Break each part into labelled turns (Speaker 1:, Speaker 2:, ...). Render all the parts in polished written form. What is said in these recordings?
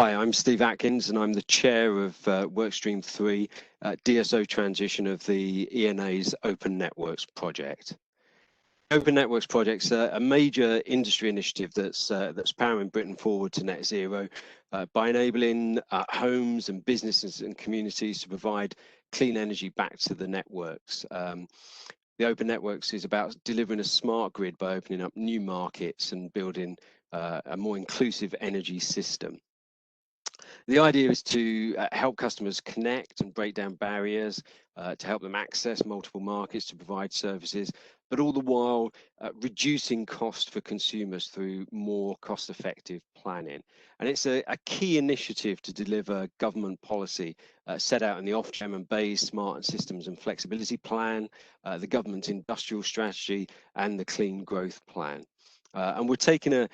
Speaker 1: Hi, I'm Steve Atkins, and I'm the chair of Workstream 3, DSO transition of the ENA's Open Networks project. Open Networks project's a major industry initiative that's powering Britain forward to net zero by enabling homes and businesses and communities to provide clean energy back to the networks. The Open Networks is about delivering a smart grid by opening up new markets and building a more inclusive energy system. The idea is to help customers connect and break down barriers, to help them access multiple markets to provide services, but all the while reducing cost for consumers through more cost-effective planning. And it's a key initiative to deliver government policy set out in the Ofgem and BEIS Smart and Systems and Flexibility Plan, the government's industrial strategy, and the Clean Growth Plan. And we're taking a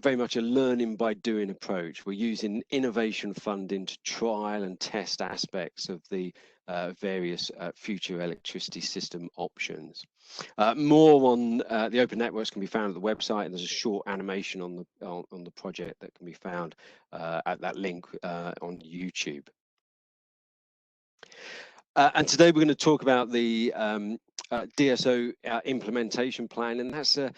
Speaker 1: very much a learning by doing approach. We're using innovation funding to trial and test aspects of the various future electricity system options. More on the Open Networks can be found at the website, and there's a short animation on the project that can be found at that link on YouTube. And today we're going to talk about the DSO implementation plan, and that's a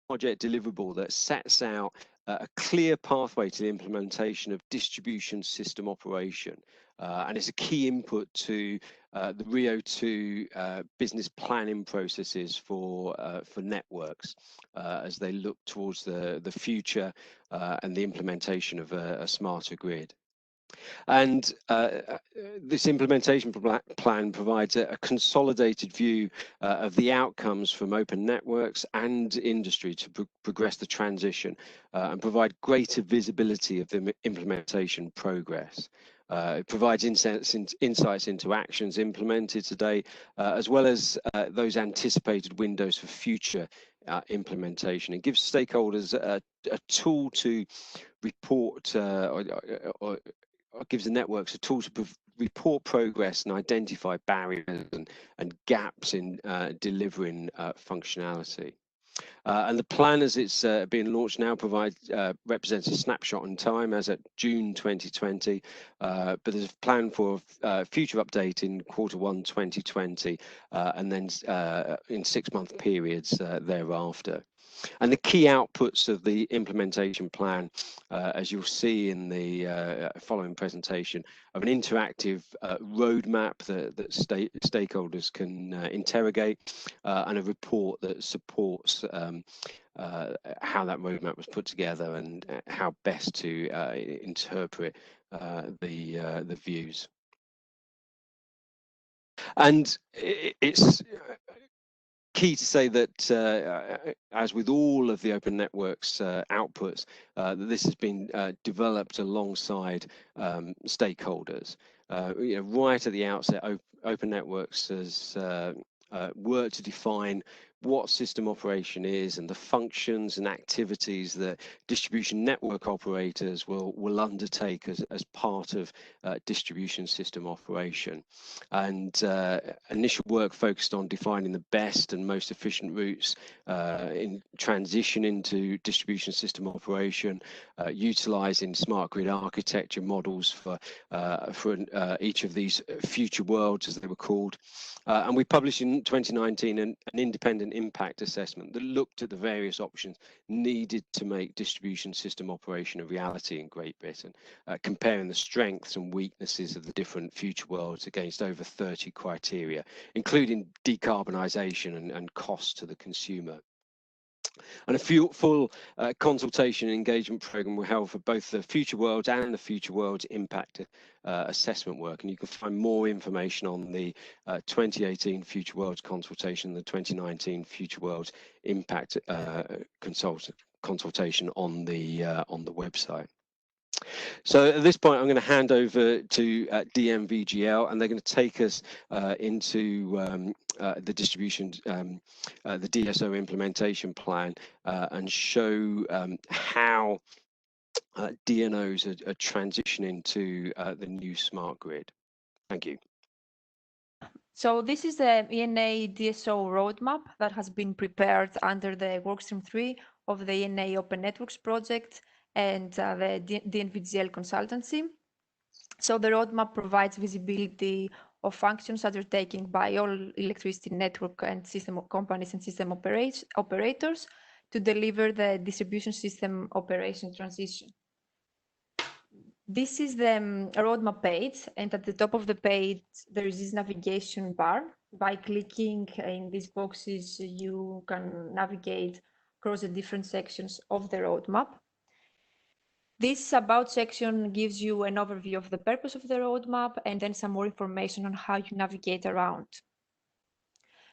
Speaker 1: project deliverable that sets out a clear pathway to the implementation of distribution system operation, and it's a key input to the RIIO-2 business planning processes for networks as they look towards the future and the implementation of a smarter grid. And this implementation plan provides a consolidated view of the outcomes from open networks and industry to progress the transition and provide greater visibility of the implementation progress. It provides insights into actions implemented today, as well as those anticipated windows for future implementation. It gives stakeholders a tool to report or gives the networks a tool to report progress and identify barriers and gaps in delivering functionality. And the plan as it's being launched now represents a snapshot in time as at June 2020, but there's a plan for future update in Q1 2020 and then in 6-month periods thereafter. And the key outputs of the implementation plan, as you'll see in the following presentation, of an interactive roadmap that stakeholders can interrogate, and a report that supports how that roadmap was put together and how best to interpret the views. And it's key to say that, as with all of the Open Networks outputs, that this has been developed alongside stakeholders. Right at the outset, Open Networks has worked to define what system operation is and the functions and activities that distribution network operators will undertake as part of distribution system operation. And initial work focused on defining the best and most efficient routes in transition into distribution system operation, utilizing smart grid architecture models for each of these future worlds, as they were called. And we published in 2019 an independent impact assessment that looked at the various options needed to make distribution system operation a reality in Great Britain, comparing the strengths and weaknesses of the different future worlds against over 30 criteria, including decarbonisation and cost to the consumer. And a full consultation and engagement programme will held for both the Future Worlds and the Future Worlds impact assessment work. And you can find more information on the 2018 Future Worlds consultation, the 2019 Future Worlds impact consultation on the website. So at this point, I'm going to hand over to DMVGL, and they're going to take us into the distribution, the DSO implementation plan, and show how DNOs are transitioning to the new smart grid. Thank you.
Speaker 2: So this is the ENA DSO roadmap that has been prepared under the Workstream 3 of the ENA Open Networks project. and the DNVGL consultancy. So the roadmap provides visibility of functions undertaken by all electricity network and system companies and system operators to deliver the distribution system operation transition. This is the roadmap page, and at the top of the page, there is this navigation bar. By clicking in these boxes, you can navigate across the different sections of the roadmap. This About section gives you an overview of the purpose of the roadmap and then some more information on how you navigate around.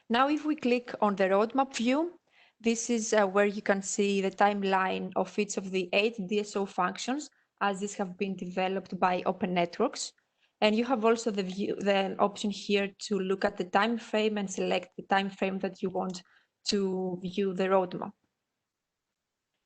Speaker 2: Now, if we click on the roadmap view, this is where you can see the timeline of each of the 8 DSO functions, as these have been developed by Open Networks. And you have also the option here to look at the time frame and select the time frame that you want to view the roadmap.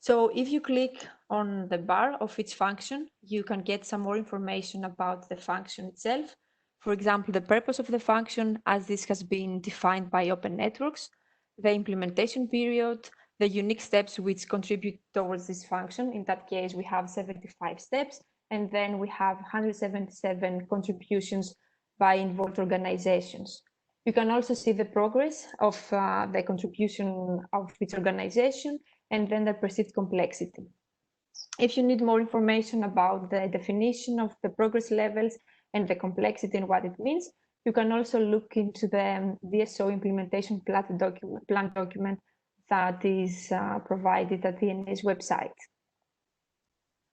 Speaker 2: So if you click on the bar of each function, you can get some more information about the function itself. For example, the purpose of the function, as this has been defined by Open Networks, the implementation period, the unique steps which contribute towards this function. In that case, we have 75 steps, and then we have 177 contributions by involved organizations. You can also see the progress of the contribution of each organization and then the perceived complexity. If you need more information about the definition of the progress levels and the complexity and what it means, you can also look into the DSO implementation plan document that is provided at the DNA's website.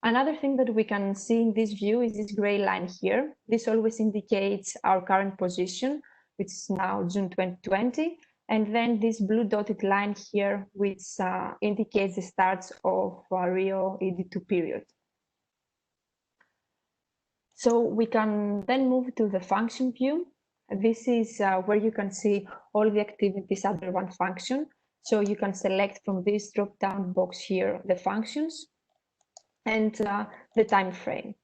Speaker 2: Another thing that we can see in this view is this gray line here. This always indicates our current position, which is now June 2020. And then this blue dotted line here, which indicates the starts of Rio ED2 period. So we can then move to the function view. This is where you can see all the activities under one function. So you can select from this drop-down box here the functions and the time frame.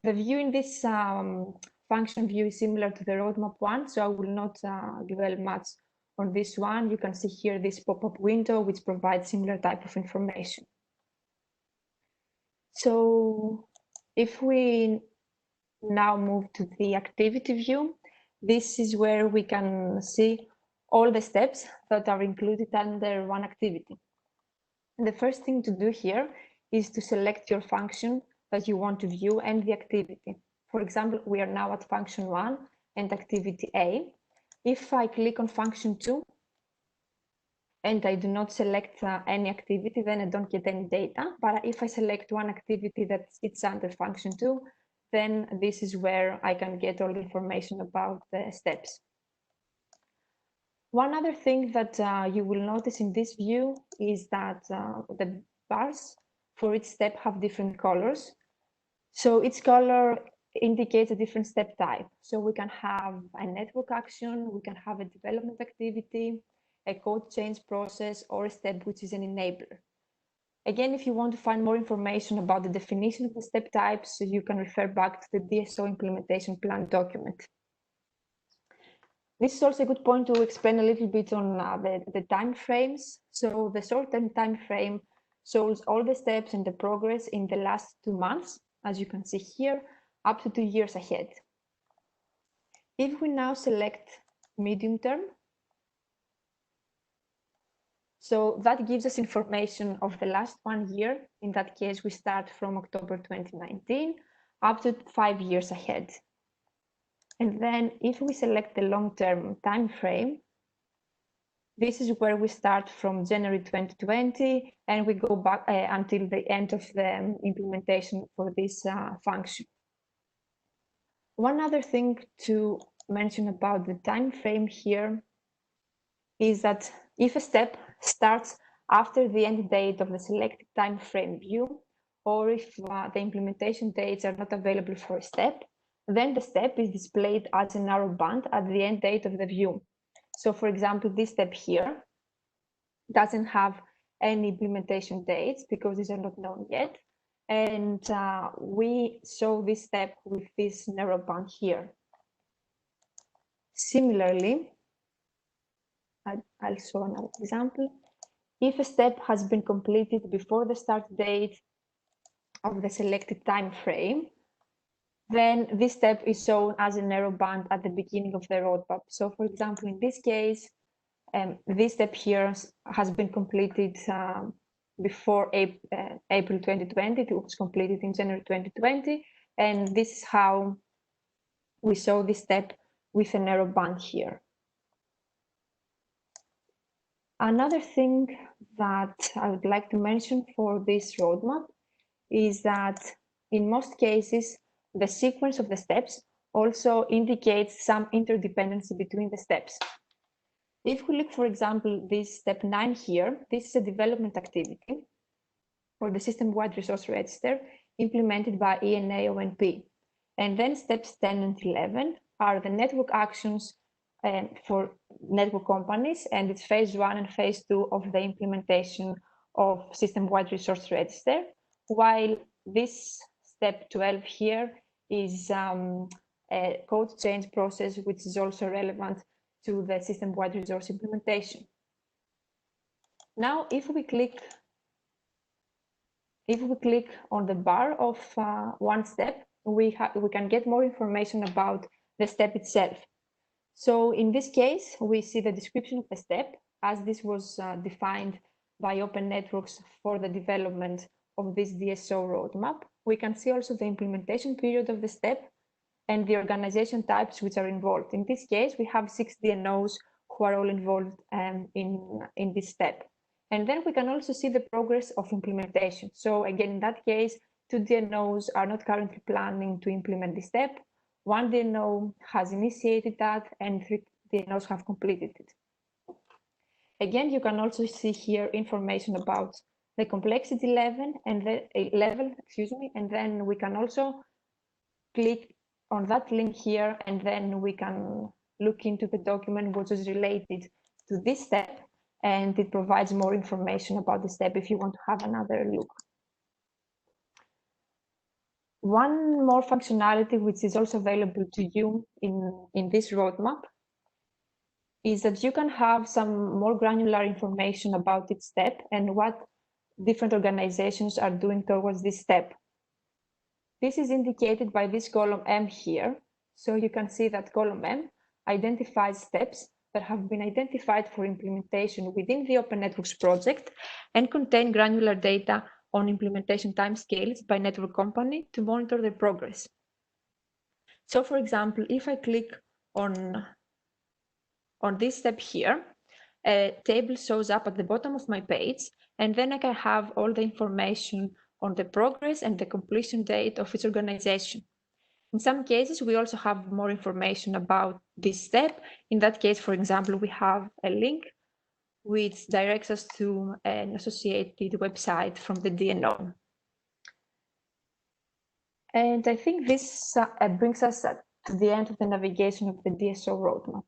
Speaker 2: The view in this function view is similar to the roadmap one, so I will not dwell much on this one. You can see here this pop-up window, which provides similar type of information. So if we now move to the activity view, this is where we can see all the steps that are included under one activity. And the first thing to do here is to select your function that you want to view and the activity. For example, we are now at function 1 and activity A. If I click on function 2 and I do not select any activity, then I don't get any data. But if I select one activity that it's under function 2, then this is where I can get all the information about the steps. One other thing that you will notice in this view is that the bars for each step have different colors. So each color indicates a different step type. So we can have a network action, we can have a development activity, a code change process, or a step which is an enabler. Again, if you want to find more information about the definition of the step types, you can refer back to the DSO implementation plan document. This is also a good point to explain a little bit on the time frames. So the short-term time frame shows all the steps and the progress in the last 2 months, as you can see here, up to 2 years ahead. If we now select medium term, so that gives us information of the last 1 year. In that case, we start from October 2019 up to 5 years ahead. And then if we select the long-term time frame, this is where we start from January 2020 and we go back until the end of the implementation for this function. One other thing to mention about the time frame here is that if a step starts after the end date of the selected time frame view, or if the implementation dates are not available for a step, then the step is displayed as a narrow band at the end date of the view. So for example, this step here doesn't have any implementation dates because these are not known yet. And we show this step with this narrow band here. Similarly, I'll show another example. If a step has been completed before the start date, of the selected time frame, then this step is shown as an arrow band at the beginning of the roadmap. So for example, in this case, this step here has been completed before April 2020. It was completed in January 2020. And this is how we show this step with an arrow band here. Another thing that I would like to mention for this roadmap is that in most cases, the sequence of the steps also indicates some interdependency between the steps. If we look, for example, this step 9 here, this is a development activity for the system-wide resource register implemented by ENA ONP. And then steps 10 and 11 are the network actions for network companies, and it's phase 1 and phase 2 of the implementation of system-wide resource register, while this step 12 here is a code change process, which is also relevant to the system-wide resource implementation. Now, if we click on the bar of one step, we can get more information about the step itself. So in this case, we see the description of the step, as this was defined by Open Networks for the development of this DSO roadmap. We can see also the implementation period of the step and the organization types which are involved. In this case, we have 6 DNOs who are all involved in this step. And then we can also see the progress of implementation. So again, in that case, 2 DNOs are not currently planning to implement this step. 1 DNO has initiated that, and 3 DNOs have completed it. Again, you can also see here information about the complexity level and and then we can also click on that link here, and then we can look into the document which is related to this step, and it provides more information about the step if you want to have another look. One more functionality which is also available to you in this roadmap is that you can have some more granular information about each step and what different organizations are doing towards this step. This is indicated by this column M here. So you can see that column M identifies steps that have been identified for implementation within the Open Networks project and contain granular data on implementation timescales by network company to monitor their progress. So for example, if I click on this step here, a table shows up at the bottom of my page, and then I can have all the information on the progress and the completion date of each organization. In some cases, we also have more information about this step. In that case, for example, we have a link which directs us to an associated website from the DNO. And I think this brings us to the end of the navigation of the DSO roadmap.